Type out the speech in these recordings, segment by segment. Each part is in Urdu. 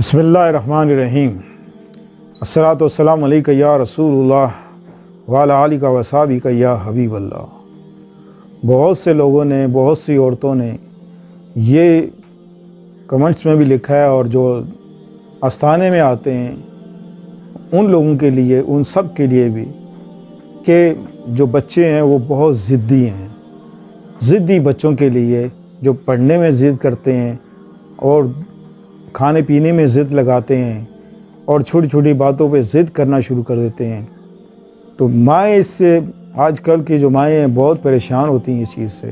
بسم اللہ الرحمن الرحیم۔ الصلاۃ والسلام علیک یا رسول اللہ وعلی آلک و اصحابک یا حبیب اللہ۔ بہت سے لوگوں نے، بہت سی عورتوں نے یہ کمنٹس میں بھی لکھا ہے، اور جو آستانے میں آتے ہیں ان لوگوں کے لیے، ان سب کے لیے بھی، کہ جو بچے ہیں وہ بہت ضدی ہیں۔ ضدی بچوں کے لیے جو پڑھنے میں ضد کرتے ہیں اور کھانے پینے میں ضد لگاتے ہیں اور چھوٹی چھوٹی باتوں پہ ضد کرنا شروع کر دیتے ہیں، تو مائیں اس سے، آج کل کی جو مائیں ہیں بہت پریشان ہوتی ہیں اس چیز سے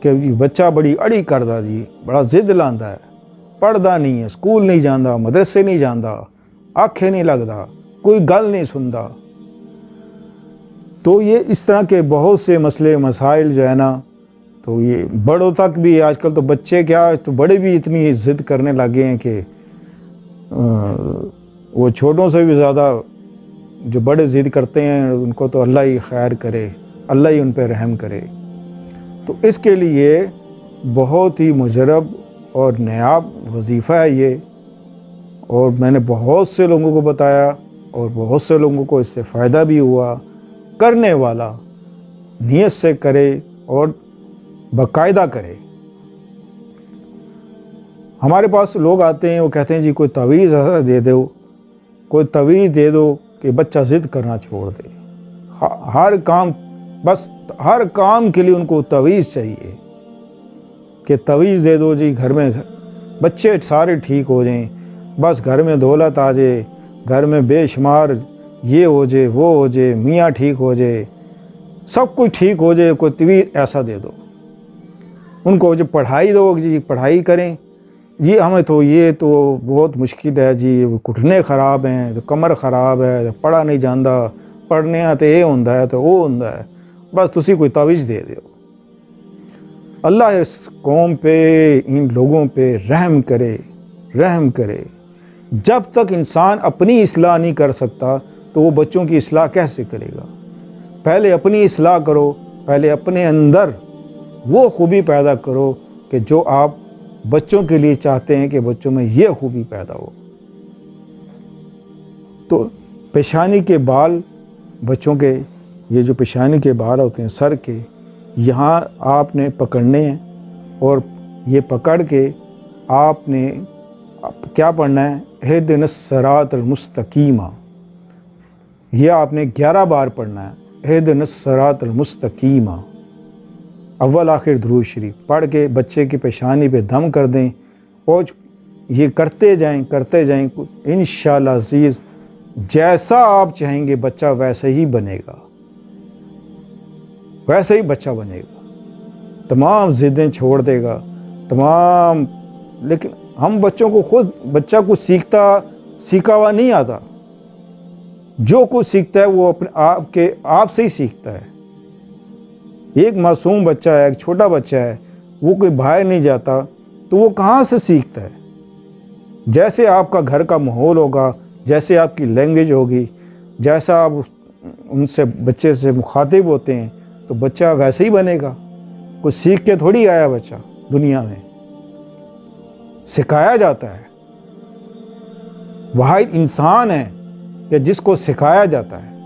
کہ بچہ بڑی اڑی کردا جی، بڑا ضد لاندا ہے، پڑھدا نہیں ہے، اسکول نہیں جاندا، مدرسے نہیں جاندا، آنکھیں نہیں لگدا، کوئی گل نہیں سندا۔ تو یہ اس طرح کے بہت سے مسئلے مسائل جو ہے نا، تو یہ بڑوں تک بھی، آج کل تو بچے کیا تو بڑے بھی اتنی ضد کرنے لگے ہیں کہ وہ چھوٹوں سے بھی زیادہ جو بڑے ضد کرتے ہیں ان کو تو اللہ ہی خیر کرے، اللہ ہی ان پہ رحم کرے۔ تو اس کے لیے بہت ہی مجرب اور نایاب وظیفہ ہے یہ، اور میں نے بہت سے لوگوں کو بتایا اور بہت سے لوگوں کو اس سے فائدہ بھی ہوا۔ کرنے والا نیت سے کرے اور باقاعدہ کرے۔ ہمارے پاس لوگ آتے ہیں، وہ کہتے ہیں جی کوئی تعویذ دے دو، کوئی تعویذ دے دو کہ بچہ ضد کرنا چھوڑ دے۔ ہر کام، بس ہر کام کے لیے ان کو تعویذ چاہیے کہ تعویذ دے دو جی، گھر میں بچے سارے ٹھیک ہو جائیں، بس گھر میں دولت آ جائے، گھر میں بے شمار یہ ہو جائے، وہ ہو جائے، میاں ٹھیک ہو جائے، سب کچھ ٹھیک ہو جائے، کوئی تعویذ ایسا دے دو۔ ان کو جو پڑھائی دو جی، پڑھائی کریں جی، ہمیں تو یہ تو بہت مشکل ہے جی، گھٹنے خراب ہیں، تو کمر خراب ہے، پڑھا نہیں جاندا، پڑھنے تو یہ ہوندا ہے تو وہ ہوندا ہے، بس تسی کوئی تعویذ دے دیو۔ اللہ اس قوم پہ، ان لوگوں پہ رحم کرے، رحم کرے۔ جب تک انسان اپنی اصلاح نہیں کر سکتا تو وہ بچوں کی اصلاح کیسے کرے گا؟ پہلے اپنی اصلاح کرو، پہلے اپنے اندر وہ خوبی پیدا کرو کہ جو آپ بچوں کے لیے چاہتے ہیں کہ بچوں میں یہ خوبی پیدا ہو۔ تو پیشانی کے بال، بچوں کے یہ جو پیشانی کے بال ہوتے ہیں سر کے، یہاں آپ نے پکڑنے ہیں، اور یہ پکڑ کے آپ نے کیا پڑھنا ہے؟ اہدنا الصراط المستقیم۔ یہ آپ نے 11 بار پڑھنا ہے، اہدنا الصراط المستقیم، اول آخر درود شریف پڑھ کے بچے کی پیشانی پہ دم کر دیں، اور یہ کرتے جائیں کرتے جائیں، انشاءاللہ عزیز جیسا آپ چاہیں گے بچہ ویسے ہی بنے گا، ویسے ہی بچہ بنے گا، تمام ضدیں چھوڑ دے گا تمام۔ لیکن ہم بچوں کو، خود بچہ کچھ سیکھا ہوا نہیں آتا، جو کچھ سیکھتا ہے وہ اپنے آپ سے ہی سیکھتا ہے۔ ایک معصوم بچہ ہے، ایک چھوٹا بچہ ہے، وہ کوئی باہر نہیں جاتا تو وہ کہاں سے سیکھتا ہے؟ جیسے آپ کا گھر کا ماحول ہوگا، جیسے آپ کی لینگویج ہوگی، جیسا آپ ان سے بچے سے مخاطب ہوتے ہیں تو بچہ ویسے ہی بنے گا۔ کچھ سیکھ کے تھوڑی آیا بچہ دنیا میں، سکھایا جاتا ہے۔ واحد انسان ہے کہ جس کو سکھایا جاتا ہے،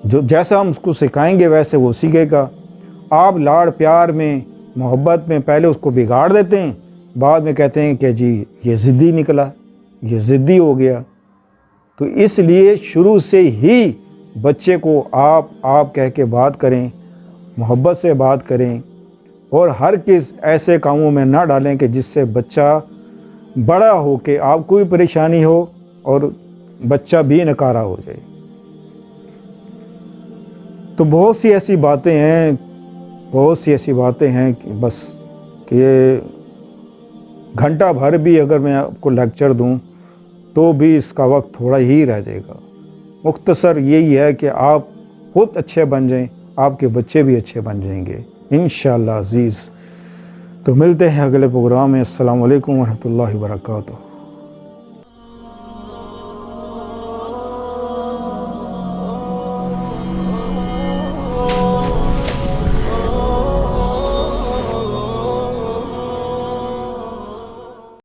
جو جیسا ہم اس کو سکھائیں گے ویسے وہ سیکھے گا۔ آپ لاڑ پیار میں، محبت میں پہلے اس کو بگاڑ دیتے ہیں، بعد میں کہتے ہیں کہ جی یہ ضدی نکلا، یہ ضدی ہو گیا۔ تو اس لیے شروع سے ہی بچے کو آپ کہہ کے بات کریں، محبت سے بات کریں، اور ہر کس ایسے کاموں میں نہ ڈالیں کہ جس سے بچہ بڑا ہو کے آپ کو بھی پریشانی ہو اور بچہ بھی نکارہ ہو جائے۔ تو بہت سی ایسی باتیں ہیں، بہت سی ایسی باتیں ہیں کہ بس کہ یہ گھنٹہ بھر بھی اگر میں آپ کو لیکچر دوں تو بھی اس کا وقت تھوڑا ہی رہ جائے گا۔ مختصر یہی ہے کہ آپ خود اچھے بن جائیں، آپ کے بچے بھی اچھے بن جائیں گے انشاءاللہ عزیز۔ تو ملتے ہیں اگلے پروگرام میں۔ السلام علیکم ورحمۃ اللہ وبرکاتہ۔